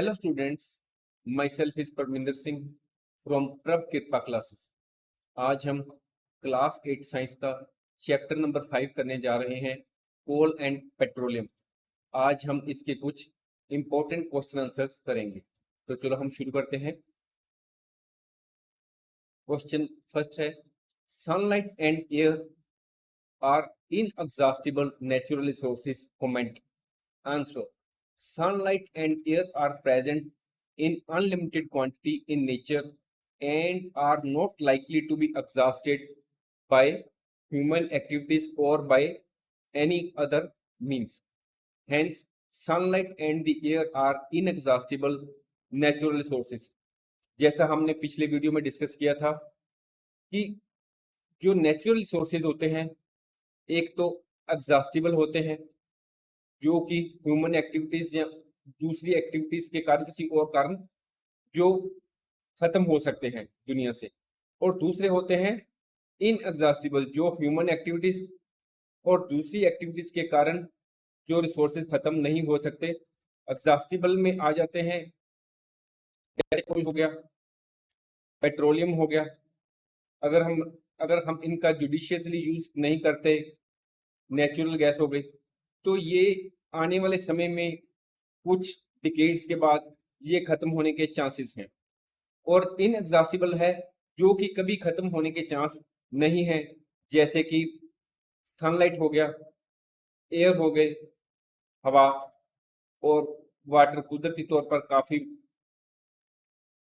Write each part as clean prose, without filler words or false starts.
Hello students, myself is Parminder Singh from Prab Kirpa classes. आज हम class 8 science का chapter number 5 करने जा रहे हैं, कोल एंड पेट्रोलियम। आज हम इसके कुछ इंपॉर्टेंट क्वेश्चन आंसर्स करेंगे। तो चलो हम शुरू करते हैं। क्वेश्चन फर्स्ट है, sunlight and air are inexhaustible natural resources. Comment answer, sunlight and air are present in unlimited quantity in nature and are not likely to be exhausted by human activities or by any other means. Hence, sunlight and the air are inexhaustible natural resources. जैसा हमने पिछले video में discuss किया था कि जो natural resources होते हैं, एक तो एग्जॉस्टिबल होते हैं जो कि ह्यूमन एक्टिविटीज या दूसरी एक्टिविटीज के कारण, किसी और कारण जो खत्म हो सकते हैं दुनिया से, और दूसरे होते हैं इनएग्जॉस्टिबल, जो ह्यूमन एक्टिविटीज और दूसरी एक्टिविटीज के कारण जो रिसोर्सेज खत्म नहीं हो सकते। एग्जॉस्टिबल में आ जाते हैं, हो गया, पेट्रोलियम हो गया। अगर हम इनका जुडिशियसली यूज नहीं करते, नेचुरल गैस हो गई, तो ये आने वाले समय में कुछ डिकेड्स के बाद ये खत्म होने के चांसेस हैं। और इनएग्जॉस्टिबल है जो कि कभी खत्म होने के चांस नहीं है, जैसे कि सनलाइट हो गया, एयर हो गए, हवा और वाटर कुदरती तौर पर काफी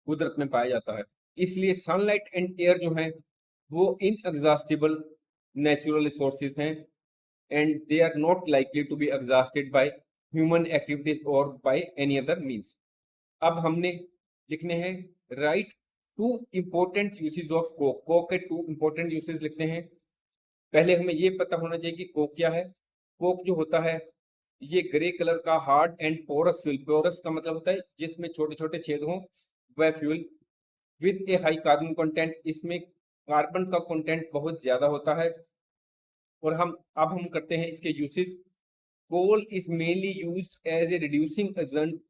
कुदरत में पाया जाता है। इसलिए सनलाइट एंड एयर जो है वो इनएग्जॉस्टिबल नेचुरल रिसोर्सेज हैं and they are not likely to be exhausted by human activities or by any other means. अब हमने लिखने हैं right two important usage of Coke. Coke के 2 इंपॉर्टेंट यूसेज लिखते हैं। पहले हमें ये पता होना चाहिए कि कोक क्या है। कोक जो होता है ये ग्रे कलर का hard and porous fuel, porous का मतलब होता है जिसमें छोटे छोटे छेद हों, वह fuel with A high carbon content. इसमें कार्बन का कंटेंट बहुत ज्यादा होता है। और अब हम करते हैं इसके uses. Coal is mainly used as a reducing agent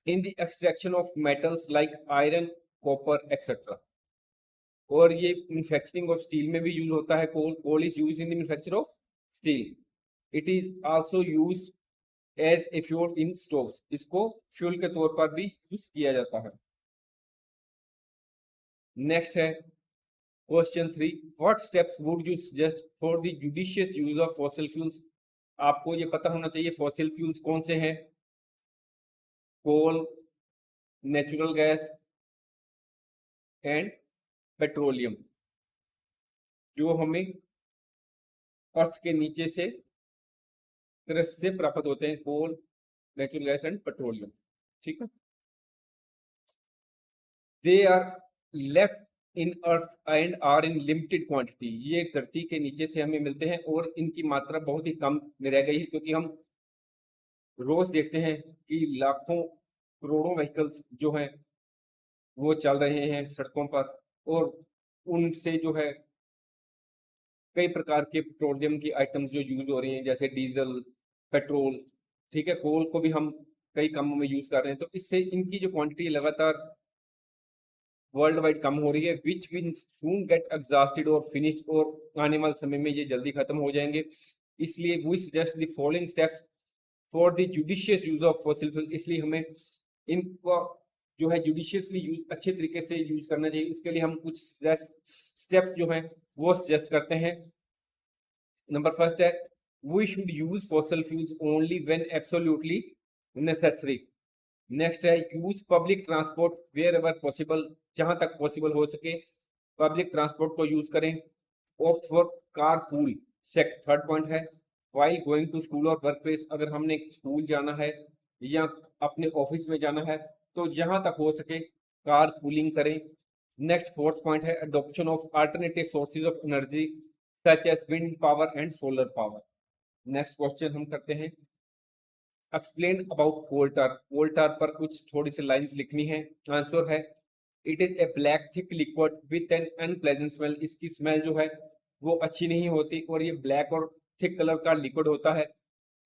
in the extraction of metals like iron, copper etcetera. और ये मैन्युफैक्चरिंग ऑफ स्टील में भी यूज होता है। Coal is used in the manufacture of steel. It is also used as a fuel in stoves. इसको fuel के तौर पर भी यूज किया जाता है। नेक्स्ट है question 3, what steps would you suggest for the judicious use of fossil fuels. आपको ये पता होना चाहिए फॉसिल फ्यूल्स कौन से हैं। Coal, natural gas and petroleum, जो हमें अर्थ के नीचे से क्रस्ट से प्राप्त होते हैं। Coal, natural gas and petroleum, ठीक है। They are left in earth and are in limited quantity. ये धरती के नीचे से हमें मिलते हैं और इनकी मात्रा बहुत ही कम में रह गई है, क्योंकि हम रोज देखते हैं कि लाखों करोड़ों व्हीकल्स जो हैं वो चल रहे हैं सड़कों पर, और उनसे जो है कई प्रकार के पेट्रोलियम की आइटम्स जो यूज हो रही हैं, जैसे डीजल, पेट्रोल, ठीक है। कोल को भी हम कई कामों में यूज कर रहे हैं, तो इससे इनकी जो क्वांटिटी लगातार वर्ल्ड वाइड कम हो रही है, which will soon get exhausted और फिनिश्ड। और आने वाले समय में ये जल्दी खत्म हो जाएंगे। इसलिए we suggest the following steps for the judicious use of fossil fuel. इसलिए हमें इनको जो है जुडिशियसली यूज, अच्छे तरीके से यूज करना चाहिए। उसके लिए हम कुछ स्टेप्स जो हैं वो सजेस्ट करते हैं। नंबर फर्स्ट है, we should use fossil fuels only when absolutely necessary. Next है, use public transport wherever possible. जहां तक पॉसिबल हो सके पब्लिक ट्रांसपोर्ट को यूज करें। Opt for car pool. Third point है, व्हाइल गोइंग टू स्कूल और वर्क प्लेस। अगर हमने स्कूल जाना है या अपने ऑफिस में जाना है तो जहां तक हो सके कार पूलिंग करें। नेक्स्ट फोर्थ पॉइंट है, adoption of alternative sources of energy such as wind power and solar power. Next question हम करते हैं, एक्सप्लेन अबाउट कोल टार। कोल टार पर कुछ थोड़ी सी लाइंस लिखनी है। आंसर है, it is a black thick liquid with N unpleasant smell. इसकी स्मेल जो है वो अच्छी नहीं होती और ये ब्लैक और थिक कलर का लिक्विड होता है।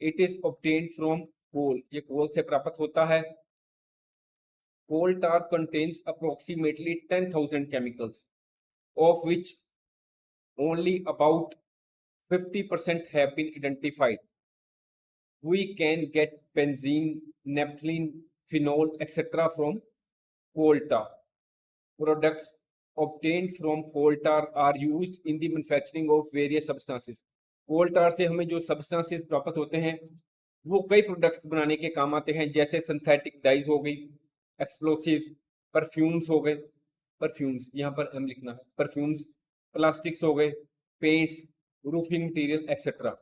It is obtained from coal. ये कोल से प्राप्त होता है। coal tar contains approximately 10,000 chemicals, of which only about 50% have been identified. We can get benzene, naphthalene, phenol, etc. from coal tar. Products obtained from coal tar are used in the manufacturing of various substances. कोल टार से हमें जो substances प्राप्त होते हैं वो कई products बनाने के काम आते हैं, जैसे सिंथेटिक डाइज हो गई, एक्सप्लोसिव्स, परफ्यूम्स हो गए, परफ्यूम्स यहाँ पर हम लिखना है, परफ्यूम्स, प्लास्टिक्स हो गए, पेंट्स, रूफिंग मटेरियल एक्सेट्रा।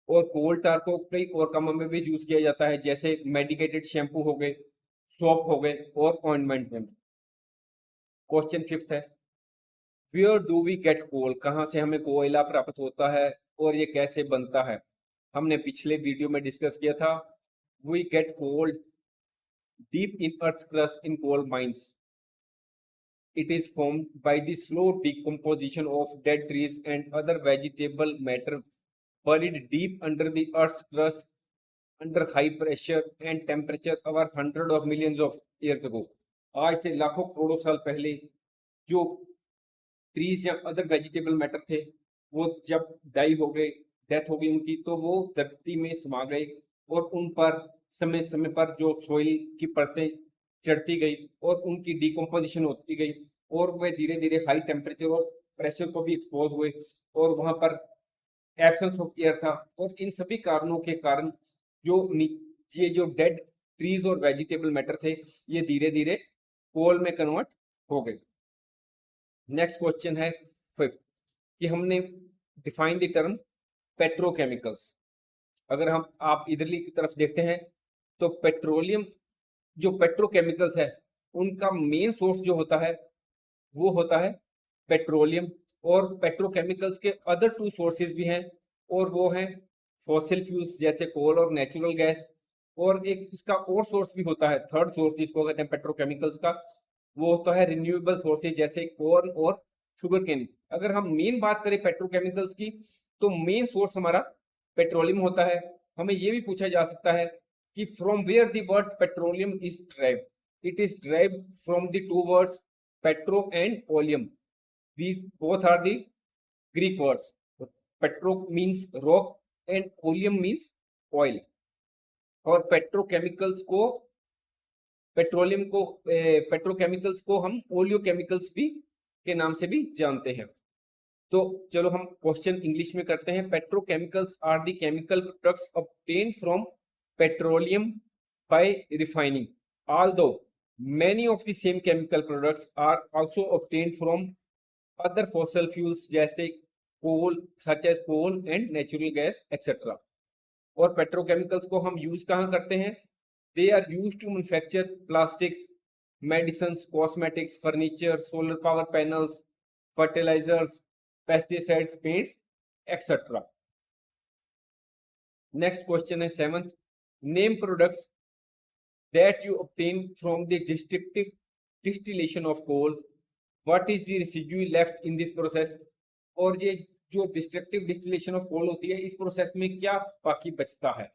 और कोल टार को कई और कामों में भी यूज किया जाता है, जैसे मेडिकेटेड शैम्पू हो गए, सोप हो गए और ऑइंटमेंट में। क्वेश्चन 5 है, वेयर डू वी गेट कोल, कहाँ से हमें कोयला प्राप्त होता है और ये कैसे बनता है। हमने पिछले वीडियो में डिस्कस किया था। We get coal deep in earth crust in coal mines. It is formed by the slow decomposition of dead trees and other vegetable matter buried deep under the earth's crust under high pressure and temperature over hundreds of millions of years ago. आज से लाखों करोड़ों साल पहले जो trees या other vegetable matter थे वो जब डाई हो गए, डेथ हो गई उनकी, तो वो धरती में समा गए और उन पर समय समय पर जो सॉइल की परतें चढ़ती गई और उनकी डिकम्पोजिशन होती गई और वे धीरे धीरे हाई टेम्परेचर और प्रेशर को भी एक्सपोज हुए और वहां पर एब्सेंस ऑफ एयर था। और इन सभी कारणों के कारण जो ये जो डेड ट्रीज और वेजिटेबल मैटर थे ये धीरे धीरे कोल में कन्वर्ट हो गए। नेक्स्ट क्वेश्चन है 5th कि हमने डिफाइन द टर्म पेट्रोकेमिकल्स। अगर हम आप इधरली की तरफ देखते हैं तो पेट्रोलियम जो पेट्रोकेमिकल्स है उनका मेन सोर्स जो होता है वो होता है पेट्रोलियम, और पेट्रोकेमिकल्स के अदर 2 सोर्सेज भी हैं और वो हैं फॉसिल फ्यूल्स जैसे कोल और नेचुरल गैस, और एक इसका और सोर्स भी होता है, थर्ड सोर्स जिसको कहते हैं पेट्रोकेमिकल्स का, वो होता है रिन्यूएबल सोर्सेज जैसे कॉर्न और शुगर केन। अगर हम मेन बात करें पेट्रोकेमिकल्स की तो मेन सोर्स हमारा पेट्रोलियम होता है। हमें ये भी पूछा जा सकता है कि from where the word petroleum is derived. It is derived from the 2 words petro and oleum. These both are the Greek words. Petro means rock and oleum means oil. और पेट्रोकेमिकल्स को पेट्रोकेमिकल्स को हम oleochemicals भी के नाम से भी जानते हैं। तो चलो हम क्वेश्चन इंग्लिश में करते हैं। Petrochemicals are the chemical products obtain from petroleum by refining, although many of the same chemical products are also obtained from other fossil fuels जैसे coal, such as coal and natural gas etc. और petrochemicals को हम use कहाँ करते हैं? They are used to manufacture plastics, medicines, cosmetics, furniture, solar power panels, fertilizers, pesticides, paints etc. Next question है 7th, name products that you obtain from the destructive distillation of coal. What is the residue left in this process? और ये जो destructive distillation of coal होती है इस process में क्या बाकी बचता है,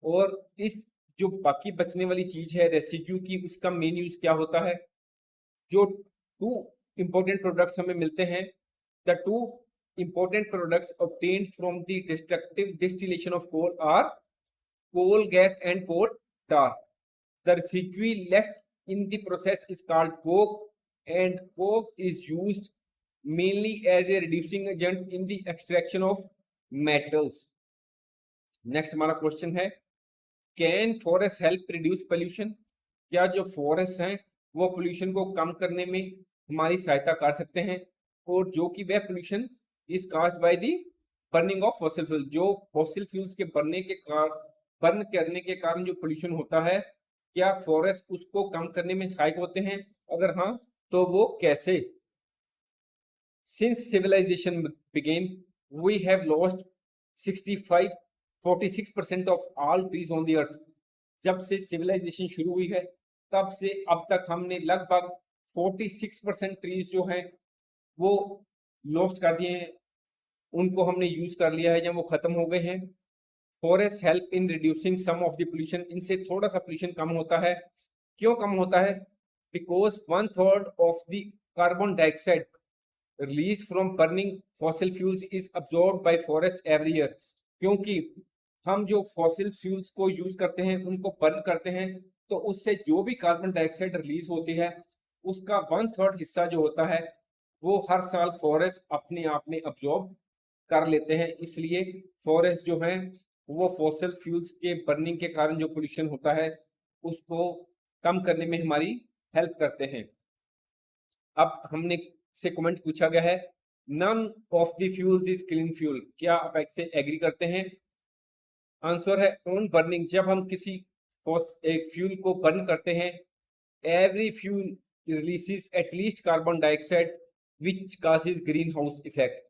और इस जो बाकी बचने वाली चीज है रेसिड्यू की, उसका मेन यूज क्या होता है। जो 2 इंपॉर्टेंट प्रोडक्ट्स हमें मिलते हैं, the 2 important products obtained from the destructive distillation of coal are coal gas and coal tar. The residue left in the process is called coke, and coke is used mainly as a reducing agent in the extraction of metals. Next हमारा question है, can forest help reduce pollution? क्या जो forest हैं वो pollution को कम करने में हमारी सहायता कर सकते हैं, और जो कि वह pollution is caused by the burning of fossil fuels, जो फॉसिल फ्यूल्स के बर्न करने के कारण जो पोल्यूशन होता है, क्या फॉरेस्ट उसको कम करने में सहायक होते हैं? अगर हाँ तो वो कैसे? Since civilization began, we have lost 46% of all trees on the earth. जब से सिविलाइजेशन शुरू हुई है तब से अब तक हमने लगभग 46% ट्रीज जो हैं वो लॉस्ट कर दिए हैं, उनको हमने यूज कर लिया है या वो खत्म हो गए हैं। Forest help in reducing some of the pollution, इनसे थोड़ा सा पोल्यूशन कम होता है। क्यों कम होता है? Because 1/3 of the carbon dioxide release from burning fossil fuels is absorbed bye forest every year. क्योंकि हम जो फॉसिल फ्यूल्स को यूज करते हैं, उनको बर्न करते हैं, तो उससे जो भी कार्बन डाइऑक्साइड रिलीज होती है, उसका 1/3 हिस्सा जो होता है वो हर साल फॉरेस्ट अपने आप में अब्सॉर्ब कर लेते हैं। इसलिए फॉरेस्ट जो है वो फॉसिल फ्यूल्स के बर्निंग के कारण जो पोल्यूशन होता है उसको कम करने में हमारी हेल्प करते हैं। अब हमने से कमेंट पूछा गया है, none of the fuels is clean fuel. क्या आप इससे एग्री करते हैं? आंसर है ऑन बर्निंग। जब हम किसी एक फ्यूल को बर्न करते हैं, every fuel releases at least carbon dioxide which causes green house effect.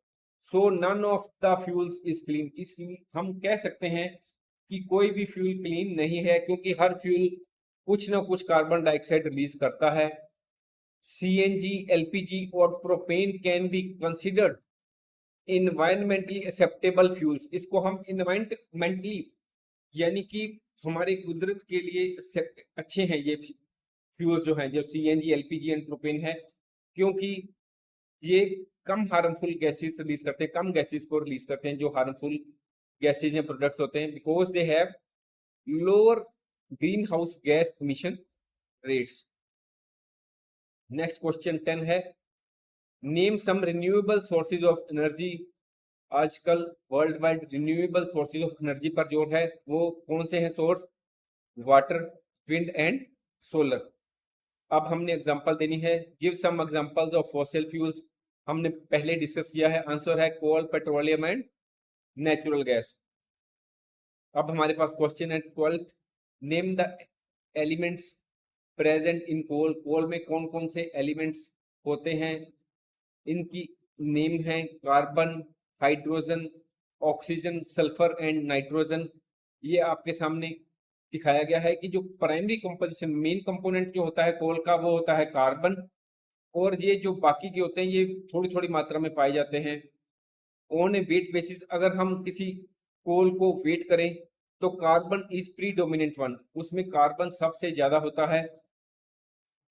So none of the fuels is clean. इसलिए हम कह सकते हैं कि कोई भी फ्यूल क्लीन नहीं है, क्योंकि हर फ्यूल कुछ ना कुछ कार्बन डाइऑक्साइड रिलीज करता है। सीएनजी, एलपीजी और propane can be considered environmentally acceptable fuels. इसको हम इन्वायरमेंटली यानी कि हमारे कुदरत के लिए अच्छे हैं ये फ्यूल्स जो हैं, जो सीएनजी, एलपीजी एंड प्रोपेन है, क्योंकि ये कम हार्मफुल गैसेस रिलीज करते हैं, कम गैसेस को रिलीज करते हैं जो हार्मफुल गैसेज या प्रोडक्ट्स होते हैं, because they have lower greenhouse gas emission rates. Next question 10 है, name some renewable sources of energy. आजकल worldwide renewable sources of energy पर जोर है, वो कौन से हैं source? Water, wind and solar. अब हमने एग्जांपल देनी है, give some examples of fossil fuels. हमने पहले डिस्कस किया है, आंसर है coal, petroleum and natural gas. अब हमारे पास क्वेश्चन है 12th, name the elements present in coal. Coal में कौन कौन से एलिमेंट्स होते हैं? इनकी नेम है carbon, hydrogen, oxygen, sulphur and nitrogen. ये आपके सामने दिखाया गया है कि जो प्राइमरी कंपोजिशन, मेन कंपोनेंट जो होता है कोल का, वो होता है कार्बन, और ये जो बाकी के होते हैं ये थोड़ी थोड़ी मात्रा में पाए जाते हैं। ऑन ए वेट बेसिस अगर हम किसी कोल को वेट करें तो कार्बन इज प्रीडोमिनेंट वन, उसमें कार्बन सबसे ज्यादा होता है।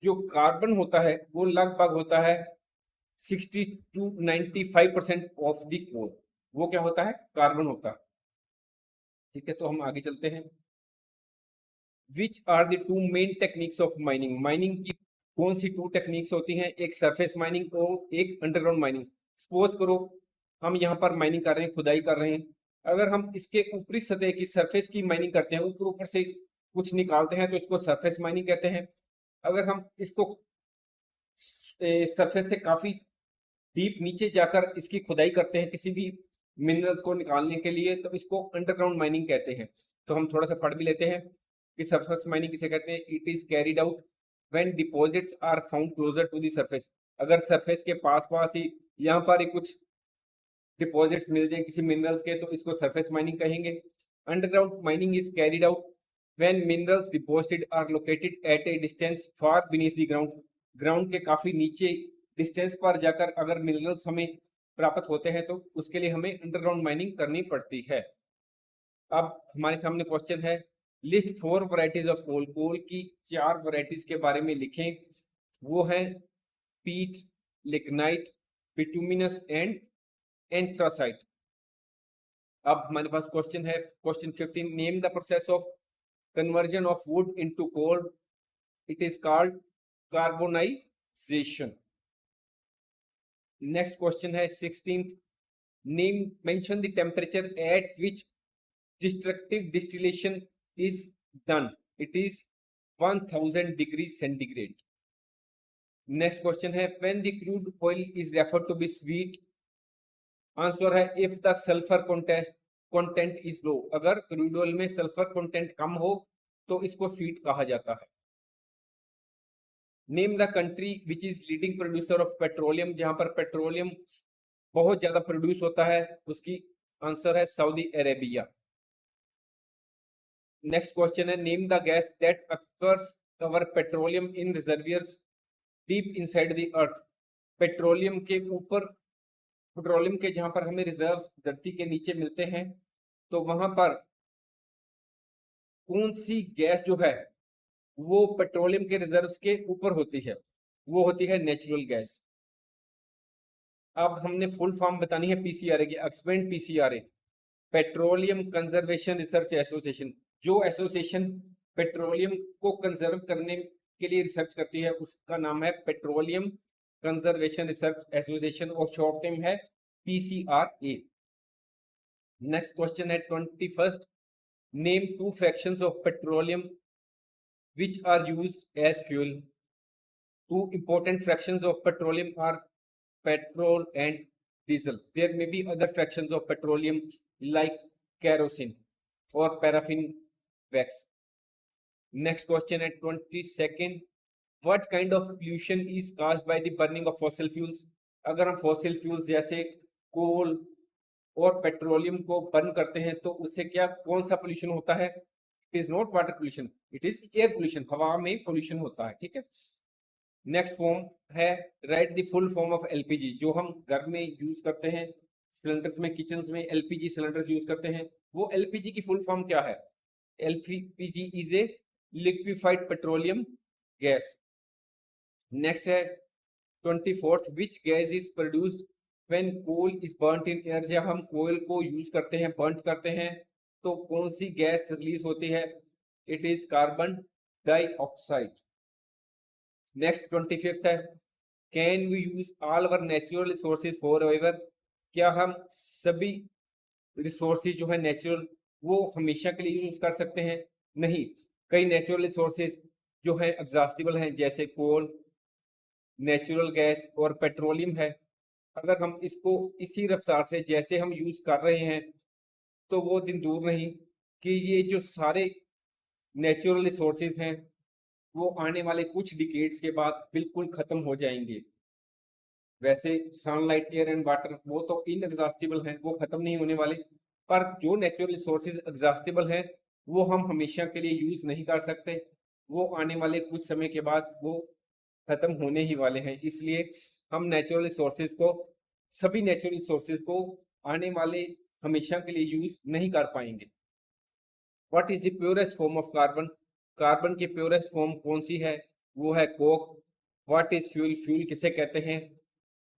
जो कार्बन होता है वो लगभग होता है 60 to 95% ऑफ द कोल, वो क्या होता है? कार्बन होता है। ठीक है, तो हम आगे चलते हैं। Which are the two main techniques of mining. Mining की कौन सी 2 टेक्निक्स होती हैं? एक सरफेस माइनिंग और एक अंडरग्राउंड माइनिंग। सपोज करो हम यहाँ पर माइनिंग कर रहे हैं, खुदाई कर रहे हैं, अगर हम इसके ऊपरी सतह की सरफेस की माइनिंग करते हैं, ऊपर ऊपर से कुछ निकालते हैं, तो इसको सरफेस माइनिंग कहते हैं। अगर हम इसको सरफेस से काफी डीप नीचे जाकर इसकी खुदाई करते हैं किसी भी मिनरल्स को निकालने के लिए, तो इसको अंडरग्राउंड माइनिंग कहते हैं। तो हम थोड़ा सा पढ़ भी लेते हैं कि सरफेस माइनिंग किसे कहते हैं। It is carried out when deposits are found closer to the surface. अगर सरफेस के पास पास ही यहाँ पर ही कुछ डिपॉजिट्स मिल जाए किसी मिनरल्स के, तो इसको सरफेस माइनिंग कहेंगे। Underground mining is carried out when minerals deposited are located at a distance far beneath the ground. Ground के काफी नीचे डिस्टेंस पर जाकर अगर मिनरल्स हमें प्राप्त होते हैं, तो उसके लिए हमें अंडरग्राउंड माइनिंग करनी पड़ती है। अब हमारे सामने क्वेश्चन है, लिस्ट 4 वैरायटीज ऑफ कोल। कोल की 4 वैरायटीज के बारे में लिखें। वो है पीट, लिग्नाइट, बिटुमिनस एंड एंथ्रासाइट। अब हमारे पास क्वेश्चन है question 15, name the process of conversion of wood into coal. It is called carbonisation. Next question है 16th, name mention the temperature at which destructive distillation is done. It is 1000 degree centigrade. Next question है when the crude oil is referred to be sweet. Answer है if the sulphur content is low. अगर crude oil में sulphur content कम हो तो इसको sweet कहा जाता है। Name the country which is leading producer of petroleum. जहां पर पेट्रोलियम बहुत ज्यादा प्रोड्यूस होता है, उसकी आंसर है सऊदी अरेबिया। नेक्स्ट क्वेश्चन है name the gas that occurs cover petroleum in reservoirs deep inside the earth. Petroleum के ऊपर, पेट्रोलियम के जहां पर हमें रिजर्व धरती के नीचे मिलते हैं, तो वहां पर कौन सी गैस जो है वो पेट्रोलियम के रिजर्व्स के ऊपर होती है, वो होती है नेचुरल गैस। अब हमने फुल फॉर्म बतानी है पीसीआरए की। Expand PCRA, petroleum conservation research association. जो एसोसिएशन पेट्रोलियम को कंजर्व करने के लिए रिसर्च करती है उसका नाम है पेट्रोलियम कंजर्वेशन रिसर्च एसोसिएशन और शॉर्ट नेम है पीसीआरए। नेक्स्ट क्वेश्चन है 21st, name two fractions of petroleum which are used as fuel. Two important fractions of petroleum are petrol and diesel. There may be other fractions of petroleum like kerosene or paraffin wax. Next question at 22nd, what kind of pollution is caused by the burning of fossil fuels? अगर हम fossil fuels जैसे कोल और petroleum को burn करते हैं तो उससे क्या कौन सा पोल्यूशन होता है? It is not water pollution, it is air pollution, हवा में पोल्यूशन होता है। ठीक है, नेक्स्ट फॉर्म है right the full form of LPG. जो हम घर में यूज करते हैं सिलेंडर्स में, किचन में एलपीजी सिलेंडर यूज करते हैं, वो एलपीजी की फुल फॉर्म क्या है? LPG is a liquefied petroleum gas. Next है 24th, which gas is produced when coal is burnt in air. जब हम कोयल को यूज करते हैं, बर्न करते हैं, तो कौन सी गैस रिलीज होती है? It is carbon dioxide. Next 25th है, can we use all our natural resources forever. क्या हम सभी रिसोर्सेज जो है नेचुरल वो हमेशा के लिए यूज कर सकते हैं? नहीं, कई नेचुरल रिसोर्सेज जो है एग्जॉस्टिबल हैं, जैसे कोल, नेचुरल गैस और पेट्रोलियम है। अगर हम इसको इसी रफ्तार से जैसे हम यूज कर रहे हैं तो वो दिन दूर नहीं कि ये जो सारे नेचुरल रिसोर्सेज हैं वो आने वाले कुछ डिकेड्स के बाद बिल्कुल खत्म हो जाएंगे। वैसे सनलाइट, एयर एंड वाटर वो तो इनएग्जॉस्टिबल हैं, वो खत्म नहीं होने वाले, पर जो नेचुरल रिसोर्सेज एग्जॉस्टिबल हैं वो हम हमेशा के लिए यूज नहीं कर सकते, वो आने वाले कुछ समय के बाद वो खत्म होने ही वाले हैं। इसलिए हम नेचुरल रिसोर्सेज को, सभी नेचुरल रिसोर्सेज को आने वाले हमेशा के लिए यूज नहीं कर पाएंगे। What is the purest form of carbon? Carbon की प्योरेस्ट फॉर्म कौन सी है? वो है coke. What is fuel? Fuel किसे कहते हैं?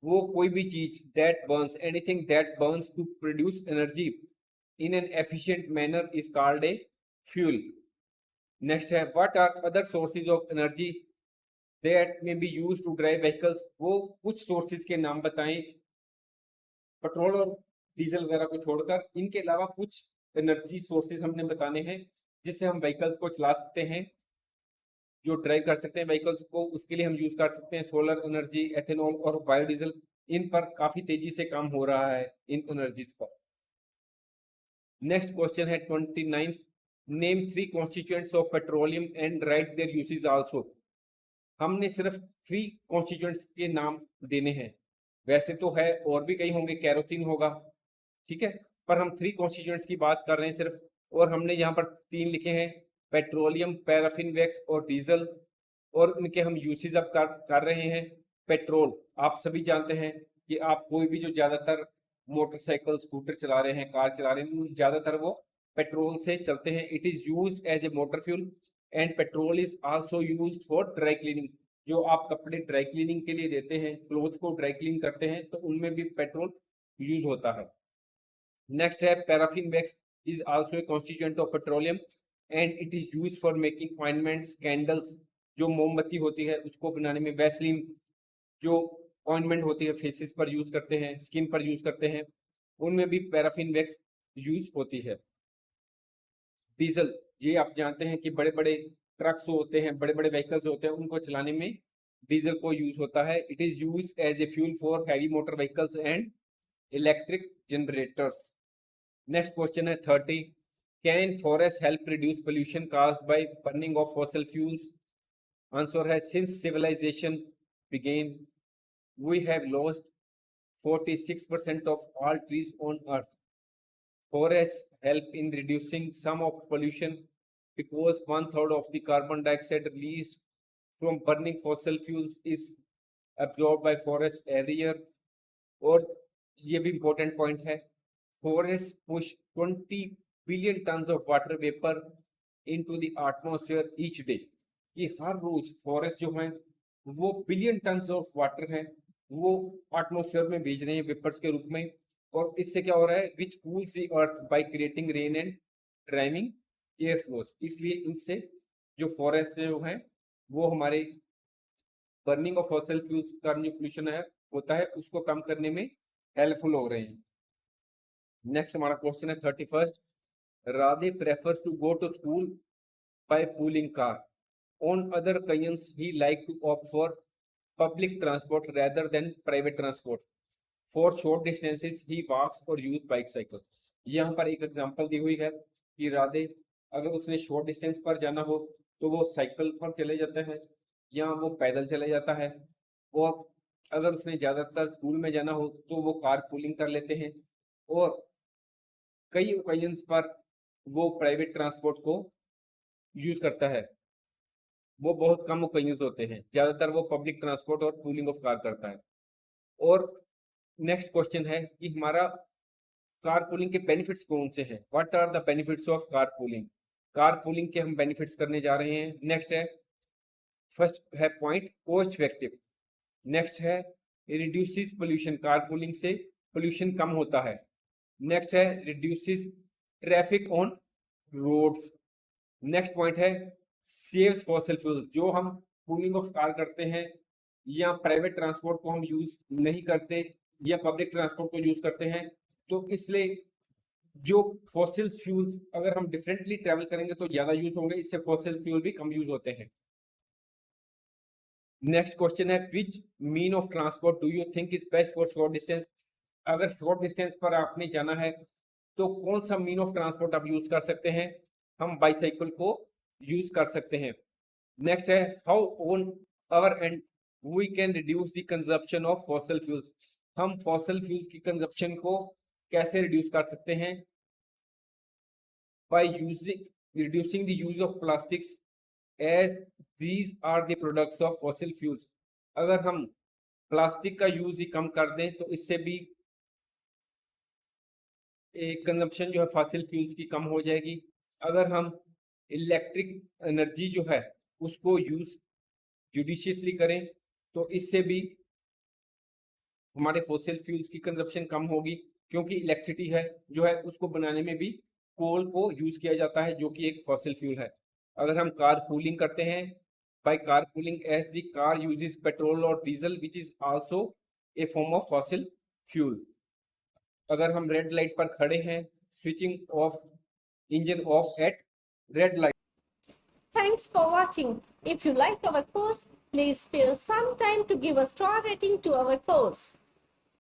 वो कोई भी चीज that burns, anything that burns to produce energy in an efficient manner is called a fuel. Next है what are other sources of energy that may be used to drive vehicles. वो कुछ सोर्सेज के नाम बताएं, petrol और diesel वगैरह को छोड़कर इनके अलावा कुछ एनर्जी सोर्सेज हमने बताने हैं जिससे हम व्हीकल्स को चला सकते हैं, जो ड्राइव कर सकते हैं व्हीकल्स को। उसके लिए हम यूज कर सकते हैं सोलर एनर्जी, एथेनॉल और बायोडीजल। इन पर काफी तेजी से काम हो रहा है इन एनर्जीज पर। नेक्स्ट क्वेश्चन है 29th, name 3 constituents of petroleum and write their usage also. हमने सिर्फ 3 कॉन्स्टिट्यूएंट्स के नाम देने हैं, वैसे तो है और भी कई होंगे, कैरोसिन होगा, ठीक है, पर हम 3 कॉन्स्टिट्यूएंट्स की बात कर रहे हैं सिर्फ, और हमने यहाँ पर 3 लिखे हैं, पेट्रोलियम, पैराफिन वैक्स और डीजल, और इनके हम यूसेज अब कर रहे हैं। पेट्रोल आप सभी जानते हैं कि आप कोई भी जो ज्यादातर मोटरसाइकिल, स्कूटर चला रहे हैं, कार चला रहे हैं, ज्यादातर वो पेट्रोल से चलते हैं। It is used as a motor fuel and petrol is also used for dry cleaning. जो आप कपड़े ड्राई क्लीनिंग के लिए देते हैं, क्लोथ को ड्राई क्लीन करते हैं, तो उनमें भी पेट्रोल यूज होता है। नेक्स्ट है paraffin wax is also A constituent of petroleum and it is used for making ointments, candles, जो मोमबत्ती होती है उसको बनाने में, वैसलीन जो ऑइंटमेंट होती है फेसेस पर यूज करते हैं, स्किन पर यूज करते हैं, उनमें भी पैराफिन वैक्स यूज होती है। डीजल, ये आप जानते हैं कि बड़े बड़े ट्रक्स होते हैं, बड़े बड़े व्हीकल्स होते हैं, उनको चलाने में डीजल को यूज होता है। It is use as a fuel for heavy motor vehicles and electric generators. Next question है 30, can forest help reduce pollution caused by burning of fossil fuels? Answer है since civilisation began we have lost 46% of all trees on earth. Forests help in reducing some of pollution because 1/3 of the carbon dioxide released from burning fossil fuels is absorbed by forests every year. और ये भी important point है, forests push 20 billion tons of water vapor into the atmosphere each day. कि हर रोज forest जो है वो billion tons of water है वो एटमॉस्फेयर में भेज रहे हैं वेपर्स के रूप में, और इससे क्या हो रहा है, which cools the earth by creating rain and driving air flows. इसलिए इनसे जो फॉरेस्ट जो है वो हमारे बर्निंग ऑफ फॉसिल फ्यूल्स का जो पोल्यूशन है होता है उसको कम करने में हेल्पफुल हो रहे हैं। नेक्स्ट हमारा क्वेश्चन है 31st, Radhe prefers to go to school by pooling car, on other occasions he like to opt for public transport rather than private transport, for short distances he walks or use bicycle। यहाँ पर एक example दी हुई है कि राधे अगर उसने short distance पर जाना हो तो वो साइकिल पर चले जाते हैं या वो पैदल चले जाता है, और अगर उसने ज्यादातर स्कूल में जाना हो तो वो कार पूलिंग कर लेते हैं, और कई ओकेजन्स पर वो प्राइवेट ट्रांसपोर्ट को यूज करता है। वो बहुत कम ओकेजन्स होते हैं, ज्यादातर वो पब्लिक ट्रांसपोर्ट और पूलिंग ऑफ कार करता है। और नेक्स्ट क्वेश्चन है कि हमारा कार पूलिंग के बेनिफिट्स कौन से हैं, what are the benefits of car pooling. Car pooling के हम बेनिफिट्स करने जा रहे हैं। नेक्स्ट है, फर्स्ट है पॉइंट कॉस्ट इफेक्टिव, नेक्स्ट है रिड्यूसेस पोल्यूशन, कार पूलिंग से पोल्यूशन कम होता है। नेक्स्ट है reduces traffic on roads. Next point है सेव्स फॉसिल फ्यूल, जो हम पूलिंग ऑफ कार करते हैं या प्राइवेट ट्रांसपोर्ट को हम यूज नहीं करते या पब्लिक ट्रांसपोर्ट को यूज करते हैं, तो इसलिए जो फॉसिल फ्यूल्स अगर हम डिफरेंटली ट्रेवल करेंगे तो ज्यादा यूज होंगे, इससे फॉसिल फ्यूल भी कम यूज होते हैं। नेक्स्ट क्वेश्चन है, which mean of transport do you think is best for short distance. अगर शॉर्ट डिस्टेंस पर आपने जाना है तो कौन सा मीन ऑफ ट्रांसपोर्ट आप यूज कर सकते हैं, हम बाईसाइकिल को यूज कर सकते हैं। नेक्स्ट है, how on our and we can reduce the consumption of fossil fuels, हम फॉसिल फ्यूल्स की कंजप्शन को कैसे रिड्यूस कर सकते हैं, by using reducing the use of plastics as these are the products of fossil fuels. अगर हम plastic का यूज ही कम कर दें तो इससे भी कंजप्शन जो है फॉसिल फ्यूल्स की कम हो जाएगी। अगर हम इलेक्ट्रिक एनर्जी जो है उसको यूज जुडिशियसली करें तो इससे भी हमारे फॉसिल फ्यूल्स की कंजप्शन कम होगी, क्योंकि इलेक्ट्रिसिटी है जो है उसको बनाने में भी कोल को यूज किया जाता है जो कि एक फॉसिल फ्यूल है। अगर हम कार पूलिंग करते हैं, by car pooling as the car uses petrol और diesel which is also a form of fossil fuel. अगर हम रेड लाइट पर खड़े हैं, switching off engine off at red light. Thanks for watching. If you like our course, please spare some time to give a star rating to our course.